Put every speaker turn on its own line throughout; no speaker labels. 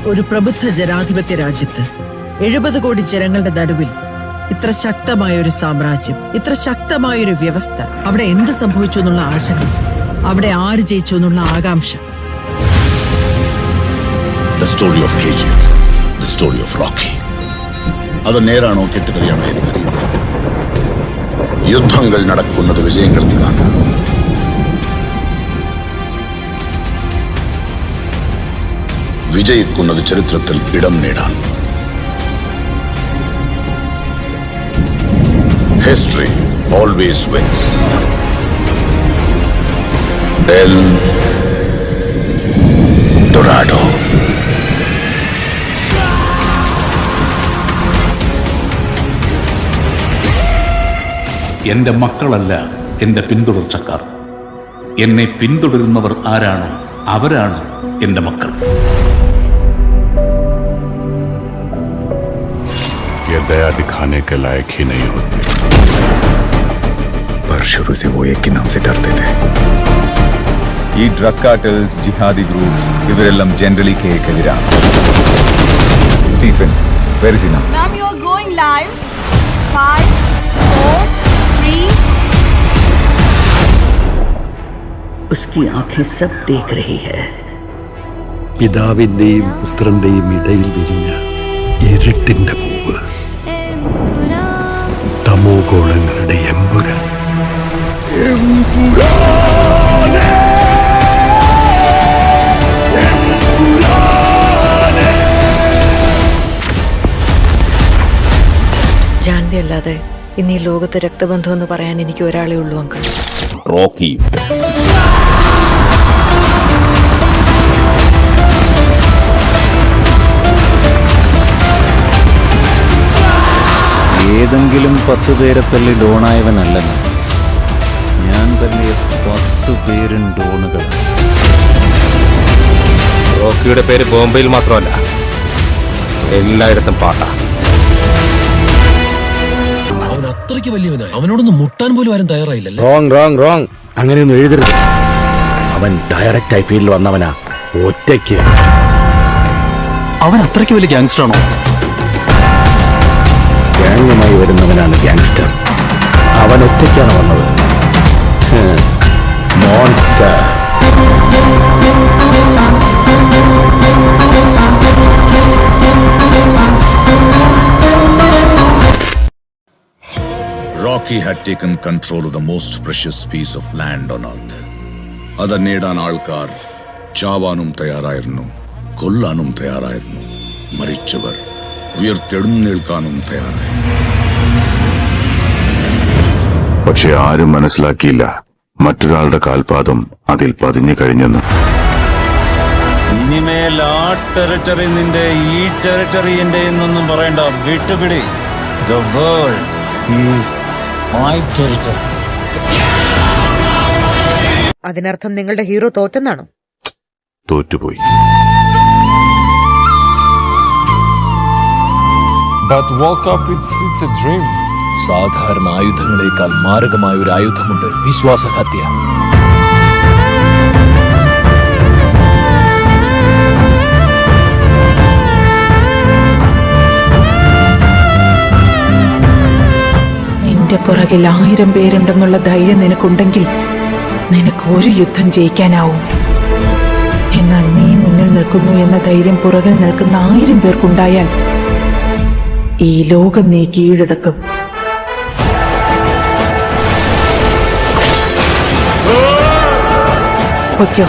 ഒരു പ്രബുദ്ധ ജനാധിപത്യ രാജ്യത്ത് 70 കോടി ജനങ്ങളുടെ നടുവിൽ ഇത്ര ശക്തമായ ഒരു സാമ്രാജ്യം, ഇത്ര ശക്തമായ ഒരു വ്യവസ്ഥ, അവിടെ എന്ത് സംഭവിച്ചു എന്നുള്ള ആശങ്ക, അവിടെ ആര് ജയിച്ചു എന്നുള്ള ആകാംക്ഷ.
The story of KGF, the story of Rocky. അത് നേരാണോ കെട്ടുകറിയാണോ എനിക്കറിയില്ല. യുദ്ധങ്ങൾ നടക്കുന്നത് വിജയങ്ങൾക്കാണ്. വിജയിക്കുന്നത് ചരിത്രത്തിൽ ഇടം നേടാൻ. History always wins. El Dorado.
എന്റെ മക്കളല്ല എന്റെ പിന്തുടർച്ചക്കാർ. എന്നെ പിന്തുടരുന്നവർ ആരാണോ അവരാണ് എന്റെ മക്കൾ.
ये दया दिखाने के लायक ही नहीं होते,
पर शुरू से वो एक के नाम से डरते थे. ഈ ഡ്രഗ് കാർട്ടൽസ്, ജിഹാദി ഗ്രൂപ്പ്സ് ഇവരെല്ലാം ജനറലി കേക്കെതിരാണ്. Stephen, where is he now?
Ma'am, you are going live. 5, 4, 3.
उसकी आंखें सब देख रही है.
പിതാവിന്റെയും പുത്രന്റെയും ഇടയിൽ വിരിഞ്ഞ ഇരുട്ടിന്റെ പൂവ്, തമോ ഗോളങ്ങളുടെ എമ്പുരാൻ.
ജാൻവി അല്ലാതെ ഇന്ന് ഈ ലോകത്ത് രക്തബന്ധം എന്ന് പറയാൻ എനിക്ക് ഒരാളേ ഉള്ളൂ അങ്കിൾ.
റോക്കി.
ഏതെങ്കിലും 10 പേരെ തള്ളി ഡോണായവനല്ലെന്ന്, ഞാൻ തള്ളിയ 10 പേരും ഡോണുകൾ.
റോക്കിയുടെ പേര് ബോംബെയിൽ മാത്രമല്ല, എല്ലായിടത്തും പാട്ടാ.
അവൻ അത്രയ്ക്ക് വലിയവനായി, അവനോടൊന്ന് മുട്ടാൻ പോലും ആരും തയ്യാറായില്ലല്ലോ.
റോങ് അങ്ങനെയൊന്നും എഴുതരുത്. അവൻ ഡയറക്റ്റ് IPL വന്നവനാ, ഒറ്റയ്ക്ക്.
അവൻ അത്രയ്ക്ക് വലിയ ഗാങ്സ്റ്റർ ആണോ?
ഗ്യാങ്ങുമായി വരുന്നവനാണ് ഗ്യാങ്സ്റ്റർ. അവൻ ഒറ്റയ്ക്കാണ് വന്നത്. Monster.
Rocky had taken control of the most precious piece of land on earth. അത് നേടാൻ ആൾക്കാർ ചാവാനും തയ്യാറായിരുന്നു, കൊല്ലാനും തയ്യാറായിരുന്നു. മരിച്ചവർ ഉയർത്തെഴുന്നേൽക്കാനും തയ്യാറായി.
പക്ഷെ ആരും മനസ്സിലാക്കിയില്ല മറ്റൊരാളുടെ കാൽപാദം അതിൽ പതിഞ്ഞു കഴിഞ്ഞെന്ന്.
ഇനിമേൽ ആ ടെറിട്ടറി നിന്റെ, ഈ ടെറിട്ടറി എന്റെ എന്നൊന്നും പറയണ്ട, വിട്ടുപിടി. The world is my territory.
അതിനർത്ഥം നിങ്ങളുടെ ഹീറോ തോറ്റെന്നാണോ?
തോറ്റുപോയി.
But woke up, it's a dream.
സാധാരണ ആയുധങ്ങളേക്കാൾ മാരകമായ ഒരു ആയുധമുണ്ട്, വിശ്വാസഹത്യ.
നിന്റെ പുറകിൽ 1000 പേരുണ്ടെന്നുള്ള ധൈര്യം നിനക്കുണ്ടെങ്കിൽ നിനക്ക് ഒരു യുദ്ധം ജയിക്കാനാവും. എന്നാൽ നീ മുന്നിൽ നിൽക്കുന്നു എന്ന ധൈര്യം പുറകിൽ നിൽക്കുന്ന 1000 പേർക്കുണ്ടായാൽ ഈ ലോകം നീ കീഴടക്കും. പൊയ്ക്കോ,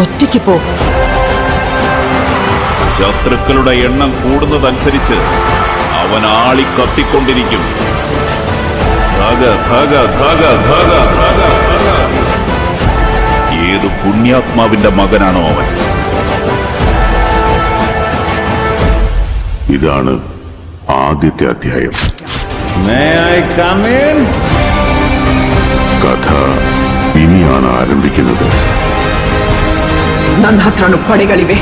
ഒറ്റയ്ക്ക് പോ.
ശത്രുക്കളുടെ എണ്ണം കൂടുന്നതനുസരിച്ച് അവൻ ആളി കത്തിക്കൊണ്ടിരിക്കും. ഏതു പുണ്യാത്മാവിന്റെ മകനാണോ അവൻ?
ഇതാണ് ആദ്യത്തെ അധ്യായം.
May I come in?
കഥ ഇനിയാണ് ആരംഭിക്കുന്നത്.
ನನ್ನ ಹತ್ರನೂ ಪಡೆಗಳಿವೆ,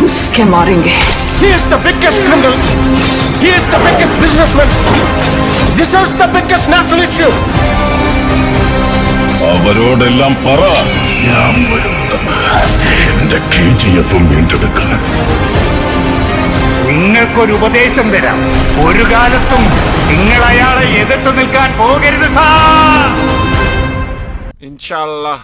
ಉಸ್ಕೆ ಮಾರೆಂಗೆ.
He is the biggest criminal. He is the biggest businessman. This is the biggest national issue.
അവരോടെല്ലാം പറ, ഞാൻ വരുന്നത് എന്റെ KGF-ഉം വീണ്ടെടുക്കാൻ.
നിങ്ങൾക്കൊരു ഉപദേശം തരാം. ഒരു കാലത്തും നിങ്ങൾ അയാളെ എതിർത്ത് നിൽക്കാൻ പോകരുത് സാർ. ഇൻഷാല്ലാഹ്.